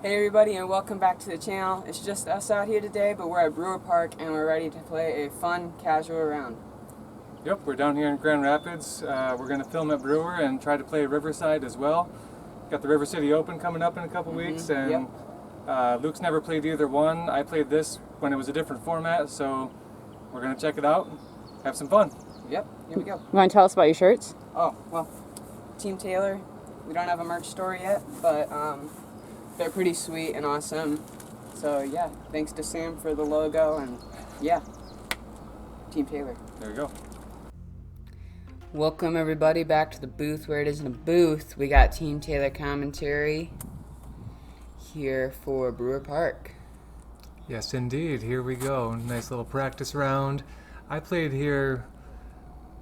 Hey everybody, and welcome back to the channel. It's just us out here today, but we're at Brewer Park and we're ready to play a fun, casual round. Yep, we're down here in Grand Rapids. We're going to film at Brewer and try to play Riverside as well. Got the River City Open coming up in a couple weeks, and Luke's never played either one. I played this when it was a different format, so we're going to check it out, have some fun. Yep, here we go. You want to tell us about your shirts? Oh, well, Team Taylor, we don't have a merch store yet, but they're pretty sweet and awesome. So yeah, thanks to Sam for the logo, and yeah, Team Taylor. There we go. Welcome everybody back to the booth where it isn't a booth. We got Team Taylor commentary here for Brewer Park. Yes, indeed. Here we go. Nice little practice round. I played here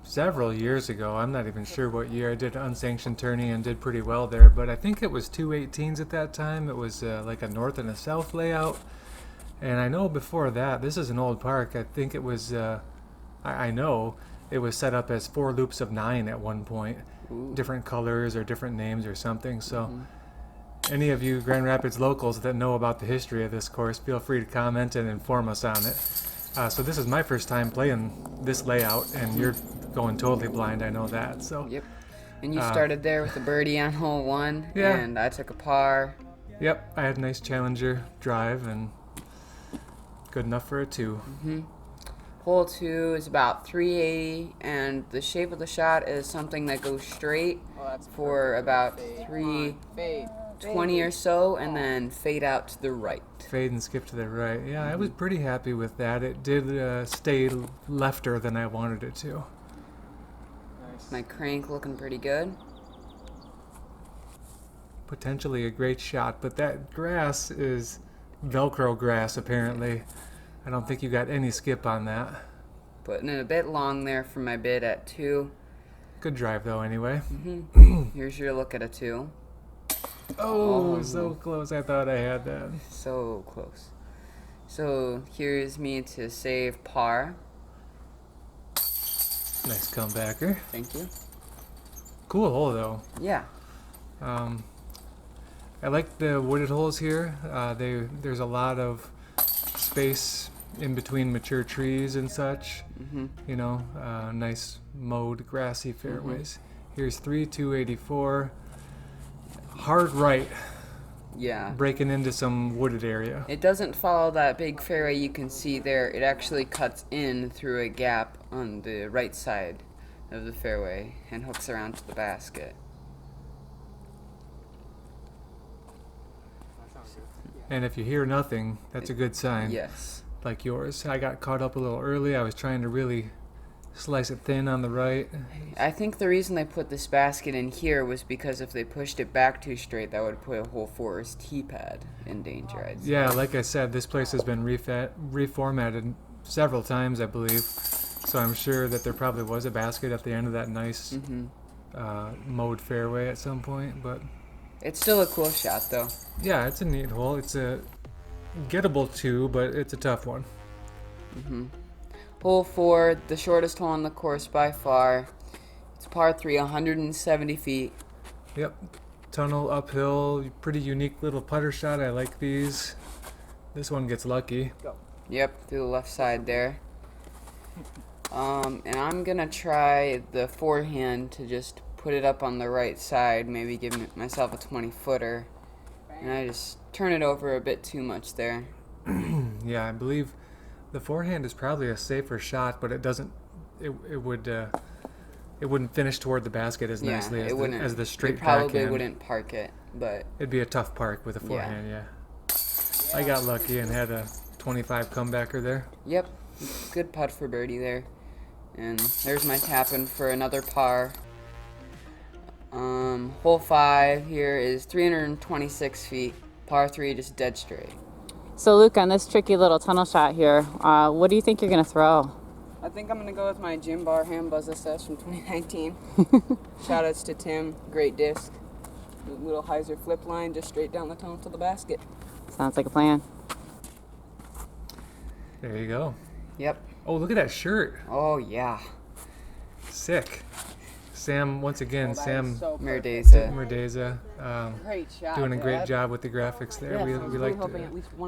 several years ago. I'm not even sure what year. I did an unsanctioned tourney and did pretty well there, but I think it was 218s at that time. It was like a north and a south layout. And I know before that, this is an old park. I think it was, I know it was set up as 4 loops of 9 at one point. Ooh. Different colors or different names or something. So any of you Grand Rapids locals that know about the history of this course, feel free to comment and inform us on it. So this is my first time playing this layout, and you're going totally blind, I know that. So Yep. And you started there with a birdie on hole 1, Yeah. and I took a par. Yep, I had a nice Challenger drive and good enough for a 2. Hole 2 is about 380, and the shape of the shot is something that goes straight for about 320 or so, and then fade out to the right. Fade and skip to the right. Yeah, I was pretty happy with that. It did stay lefter than I wanted it to. My crank looking pretty good. Potentially a great shot, but that grass is Velcro grass apparently. I don't think you got any skip on that. Putting it a bit long there for my bid at 2. Good drive though anyway. Here's your look at a 2. Oh, so close. I thought I had that. So close. So here's me to save par. Nice comebacker. Thank you. Cool hole though. Yeah. I like the wooded holes here. There's a lot of space in between mature trees and such. You know, nice mowed grassy fairways. Here's 284. Hard right, Yeah. breaking into some wooded area. It doesn't follow that big fairway you can see there. It actually cuts in through a gap on the right side of the fairway and hooks around to the basket. And if you hear nothing, that's a good sign. Yes. Like yours. I got caught up a little early. I was trying to really slice it thin on the right. I think the reason they put this basket in here was because if they pushed it back too straight, that would put hole 4's tee pad in danger, I'd say. Yeah, like I said, this place has been reformatted several times, I believe. So I'm sure that there probably was a basket at the end of that nice mowed fairway at some point. But It's still a cool shot, though. yeah, it's a neat hole. It's a gettable 2, but it's a tough one. Hole 4, the shortest hole on the course by far. It's par 3, 170 feet. Yep. Tunnel uphill, pretty unique little putter shot. I like these. This one gets lucky. Yep, through the left side there. And I'm gonna try the forehand to just put it up on the right side, maybe give myself a 20-footer. And I just turn it over a bit too much there. Yeah, I believe the forehand is probably a safer shot, but it doesn't. It wouldn't finish toward the basket as nicely as the straight It probably backhand. wouldn't park it, but It'd be a tough park with a forehand. Yeah. I got lucky and had a 25 comebacker there. yep, good putt for birdie there. And there's my tap-in for another par. Hole 5 here is 326 feet, par 3, just dead straight. So Luke, on this tricky little tunnel shot here, what do you think you're going to throw? I think I'm going to go with my Jim Bar Ham Buzz SS from 2019. Shoutouts to Tim, great disc. Little hyzer flip line just straight down the tunnel to the basket. Sounds like a plan. There you go. Yep. Oh, look at that shirt. Oh, yeah. Sick. Sam, once again, Sam Merdeza. Merdeza, Great shot. doing a great job with the graphics there. We liked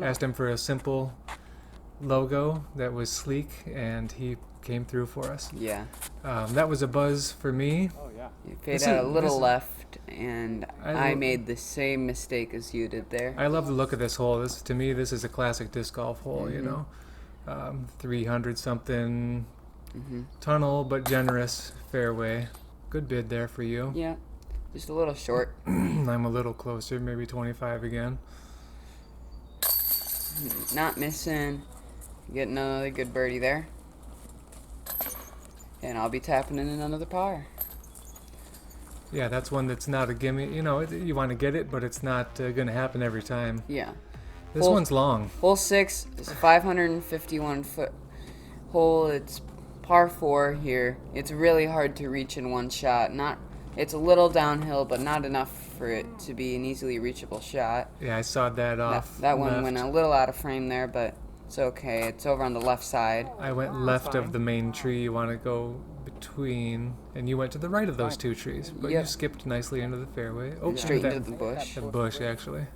asked him for a simple logo that was sleek, and he came through for us. Yeah. That was a buzz for me. You fade out a little left, and I made the same mistake as you did there. I love the look of this hole. To me, this is a classic disc golf hole, you know. 300 something tunnel, but generous fairway. Good bid there for you. Yeah, just a little short. I'm a little closer, maybe 25 again. Not missing. Getting another good birdie there. And I'll be tapping in another par. Yeah, that's one that's not a gimme. You know, you want to get it, but it's not going to happen every time. Yeah. This one's long. Hole 6 is a 551-foot hole. It's par 4 here. It's really hard to reach in one shot. It's a little downhill, but not enough for it to be an easily reachable shot. Yeah, I sawed that off. That one left. went a little out of frame there, but it's okay. It's over on the left side. I went left of the main tree. You want to go between, and you went to the right of those two trees, but you skipped nicely into the fairway. Oh, Straight into the bush. The bush, actually.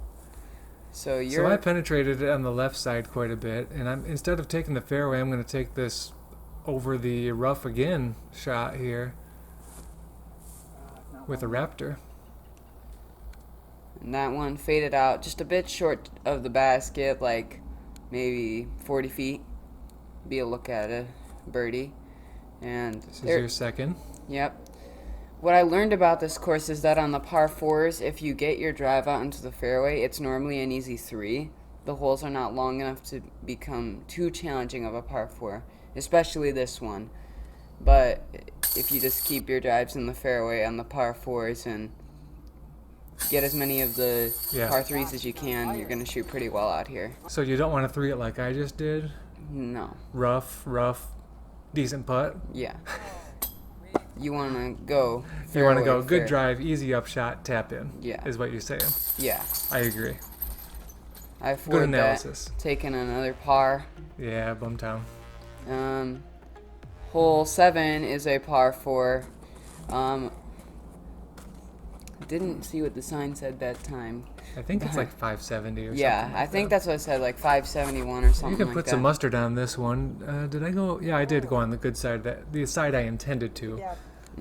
So I penetrated it on the left side quite a bit, and instead of taking the fairway, I'm going to take this over the rough again shot here with a Raptor. And that one faded out just a bit short of the basket, like maybe 40 feet. Be a look at it, birdie. And this is your second. Yep. What I learned about this course is that on the par 4s, if you get your drive out into the fairway, it's normally an easy 3. The holes are not long enough to become too challenging of a par 4, especially this one. But if you just keep your drives in the fairway on the par 4s and get as many of the par 3s as you can, you're going to shoot pretty well out here. So you don't want to 3 it like I just did? No. Rough, decent putt? Yeah. You want to go fairway, you want to go good drive, easy upshot, tap in. Yeah. Is what you're saying. Yeah. I agree. I good analysis. Taking another par. Yeah, Bumtown. Hole 7 is a par 4. Didn't see what the sign said that time. I think it's like 570 or something. Yeah, I think that's what it said, like 571 or something like that. You can put some mustard on this one. Did I go? Yeah, I did go on the good side, the side I intended to. Yeah.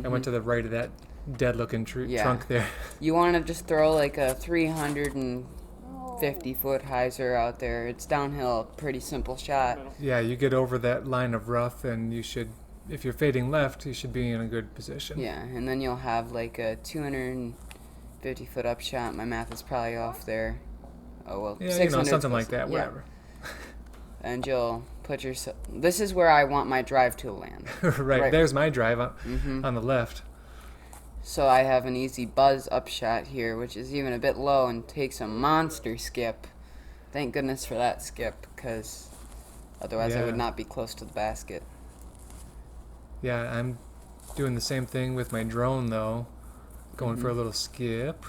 I went to the right of that dead-looking trunk there. You want to just throw like a 350-foot hyzer out there. It's downhill, pretty simple shot. Yeah, you get over that line of rough, and you should, if you're fading left, you should be in a good position. Yeah, and then you'll have like a 250-foot upshot. My math is probably off there. Oh, well, yeah, 600 something like that, whatever. And you'll put yourself... This is where I want my drive to land. right, there's my drive on the left. So I have an easy buzz upshot here, which is even a bit low and takes a monster skip. Thank goodness for that skip, because otherwise I would not be close to the basket. Yeah, I'm doing the same thing with my drone, though. Going for a little skip.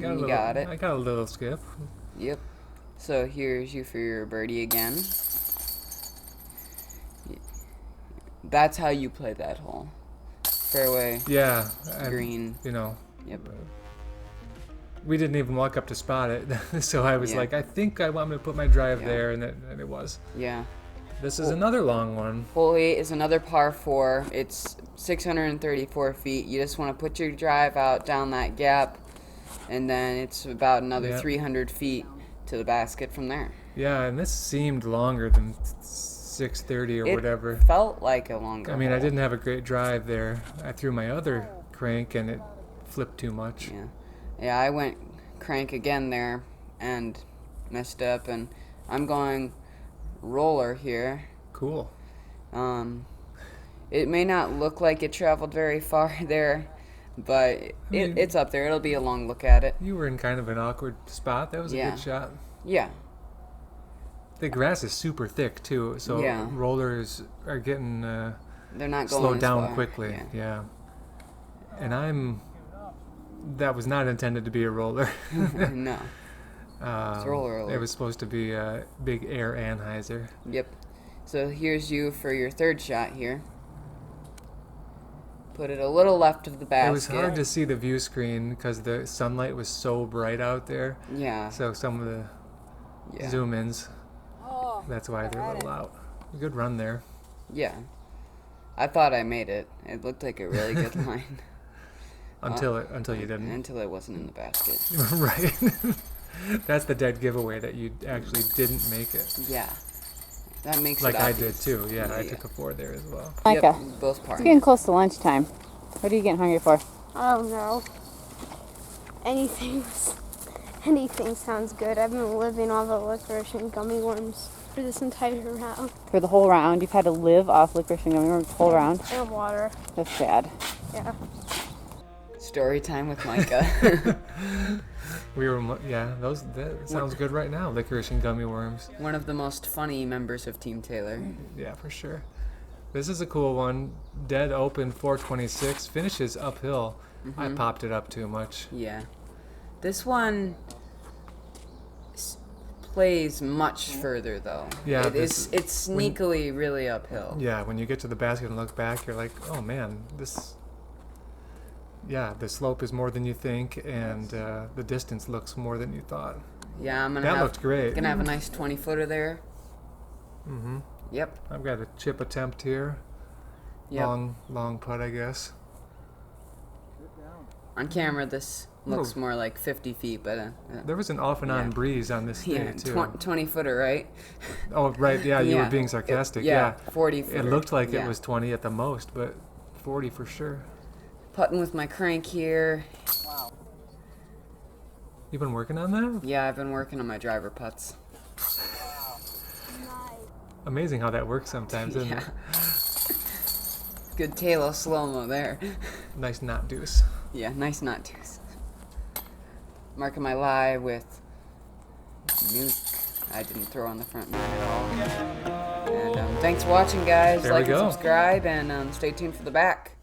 Got it. I got a little skip. Yep. So here's you for your birdie again. That's how you play that hole. Fairway. Yeah. Green. You know. Yep. We didn't even walk up to spot it, so I was like, I think I want to put my drive there, and it was. Yeah. This is another long one. Hole 8 is another par 4. It's 634 feet. You just want to put your drive out down that gap, and then it's about another 300 feet to the basket from there. Yeah, and this seemed longer than 630 or whatever. It felt like a longer I mean, hole. I didn't have a great drive there. I threw my other crank, and it flipped too much. Yeah. Yeah, I went crank again there and messed up, and I'm going roller here. Cool. It may not look like it traveled very far there, but it's up there. It'll be a long look at it. You were in kind of an awkward spot. That was a good shot. Yeah. The grass is super thick too, so rollers are getting they're not going slowed down far. quickly. Yeah. And that was not intended to be a roller. No. It's roller. It was supposed to be a big air anhyzer. Yep. So here's you for your third shot here. put it a little left of the basket. It was hard to see the view screen because the sunlight was so bright out there. Yeah. So some of the zoom-ins, that's why they're a little out. Good run there. Yeah. I thought I made it. It looked like a really good line. Until you didn't. Until it wasn't in the basket. Right. That's the dead giveaway that you actually didn't make it. Yeah. That makes like it I obvious. did too. Yeah, I took a 4 there as well. Micah, Yep, both parts. it's getting close to lunchtime. What are you getting hungry for? I don't know. Anything sounds good. I've been living off of licorice and gummy worms for this entire round. For the whole round, you've had to live off licorice and gummy worms the whole round? And water. That's sad. Yeah. Story time with Micah. That sounds good right now. Licorice and gummy worms. One of the most funny members of Team Taylor. Yeah, for sure. This is a cool one. Dead open 426. Finishes uphill. I popped it up too much. Yeah. This one plays much further though. Yeah, it's sneakily really uphill. Yeah, when you get to the basket and look back, you're like, oh man, the slope is more than you think, and the distance looks more than you thought. Yeah, That looked great. Gonna have a nice 20-footer there. Mm-hmm. Yep. I've got a chip attempt here. Yep. Long putt, I guess. On camera, this looks more like 50 feet, but there was an off and on breeze on this day too. 20-footer, right? Oh, right. Yeah, you Yeah. were being sarcastic. 40-footer. It looked like it was 20 at the most, but 40 for sure. Putting with my crank here. You've been working on that? Yeah, I've been working on my driver putts. Amazing how that works sometimes, isn't it? Good Taylor slow-mo there. Nice knot deuce. Yeah, nice knot deuce. Marking my lie with nuke. I didn't throw on the front nine at all. And thanks for watching, guys. There like we and go. subscribe, and stay tuned for the back.